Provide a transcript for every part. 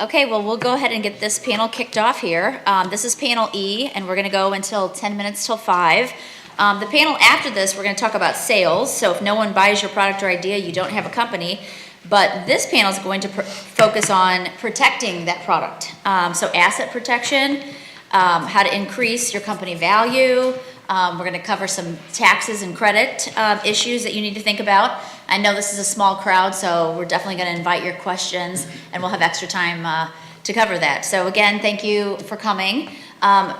Okay, well, we'll go ahead and get this panel kicked off here. This is panel E, and we're going to go until 10 minutes till 5. The panel after this, we're going to talk about sales. So if no one buys your product or idea, you don't have a company. But this panel is going to focus on protecting that product. So asset protection, how to increase your company value. We're going to cover some taxes and credit issues that you need to think about. I know this is a small crowd, so we're definitely going to invite your questions, and we'll have extra time to cover that. So again, thank you for coming.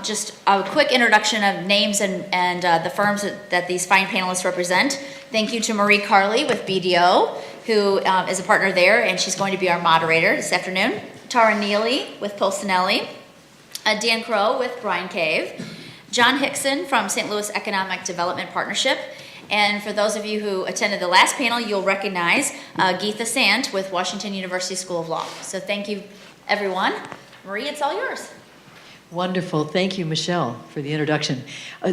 Just a quick introduction of names and the firms that these fine panelists represent. Thank you to Marie Carley with BDO, who is a partner there, and she's going to be our moderator this afternoon. Tara Neely with Pulcinelli. Dan Crow with Bryan Cave. John Hickson from St. Louis Economic Development Partnership. And for those of you who attended the last panel, you'll recognize Geetha Sant with Washington University School of Law. So thank you, everyone. Marie, it's all yours. Wonderful. Thank you, Michelle, for the introduction.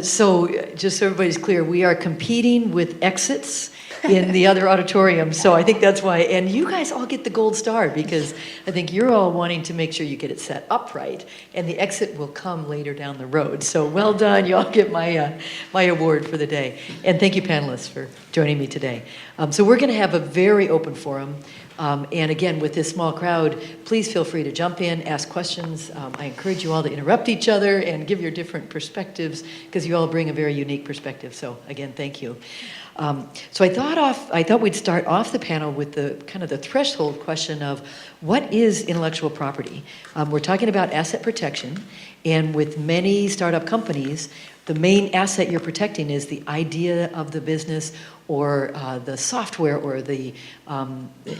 So just so everybody's clear, we are competing with exits in the other auditorium. So I think that's why. And you guys all get the gold star because I think you're all wanting to make sure you get it set up right. And the exit will come later down the road. So well done. You all get my award for the day. And thank you, panelists, for joining me today. So we're going to have a very open forum. And again, with this small crowd, please feel free to jump in, ask questions. I encourage you all to interrupt each other and give your different perspectives because you all bring a very unique perspective. So again, thank you. So I thought we'd start off the panel with the kind of the threshold question of what is intellectual property? We're talking about asset protection, and with many startup companies, the main asset you're protecting is the idea of the business or the software or the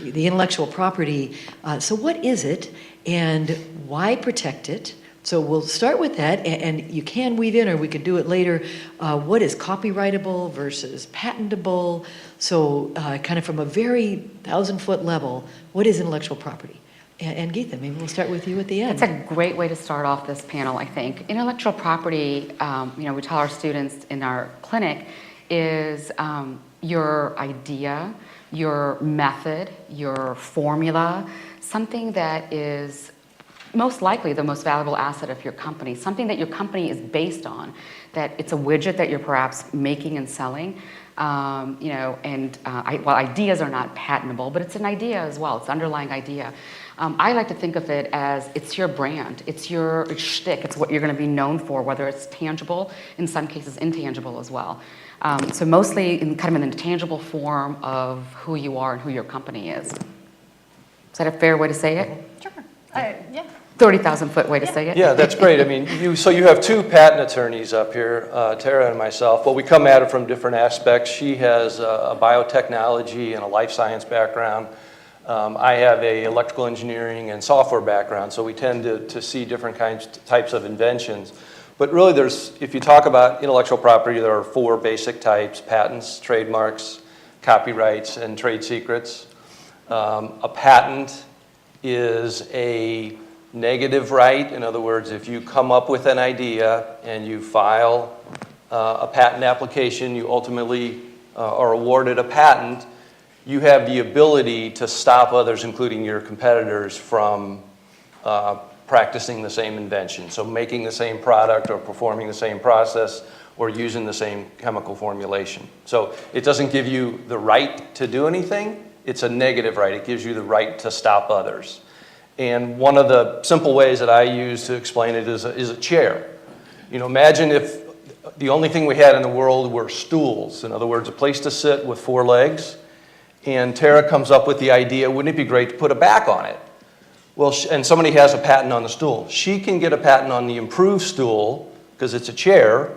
intellectual property. So what is it and why protect it? So we'll start with that, and you can weave in, or we could do it later, what is copyrightable versus patentable? So kind of from a very 1,000-foot level, what is intellectual property? And Geetha, maybe we'll start with you at the end. It's a great way to start off this panel, I think. Intellectual property, we tell our students in our clinic, is your idea, your method, your formula, something that is most likely the most valuable asset of your company, something that your company is based on, that it's a widget that you're perhaps making and selling. Ideas are not patentable, but it's an idea as well. It's an underlying idea. I like to think of it as it's your brand, it's your shtick, it's what you're going to be known for, whether it's tangible, in some cases intangible as well. So mostly in kind of an intangible form of who you are and who your company is. Is that a fair way to say it? Sure. Yeah. 30,000-foot way to say it. Yeah, that's great. I mean, you have two patent attorneys up here, Tara and myself, but we come at it from different aspects. She has a biotechnology and a life science background. I have a electrical engineering and software background, so we tend to see different types of inventions. But really, if you talk about intellectual property, there are 4 basic types: patents, trademarks, copyrights, and trade secrets. A patent is a negative right. In other words, if you come up with an idea and you file a patent application, you ultimately are awarded a patent, you have the ability to stop others, including your competitors, from practicing the same invention. So making the same product or performing the same process or using the same chemical formulation. So it doesn't give you the right to do anything. It's a negative right. It gives you the right to stop others. And one of the simple ways that I use to explain it is a chair. Imagine if the only thing we had in the world were stools. In other words, a place to sit with 4 legs. And Tara comes up with the idea, wouldn't it be great to put a back on it? Well, and somebody has a patent on the stool. She can get a patent on the improved stool because it's a chair,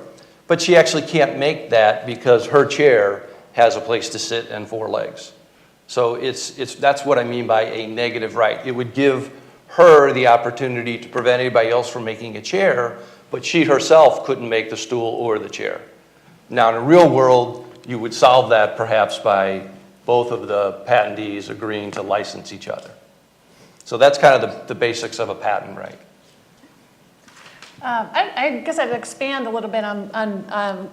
but she actually can't make that because her chair has a place to sit and 4 legs. So that's what I mean by a negative right. It would give her the opportunity to prevent anybody else from making a chair, but she herself couldn't make the stool or the chair. Now, in the real world, you would solve that perhaps by both of the patentees agreeing to license each other. So that's kind of the basics of a patent right. I guess I'd expand a little bit on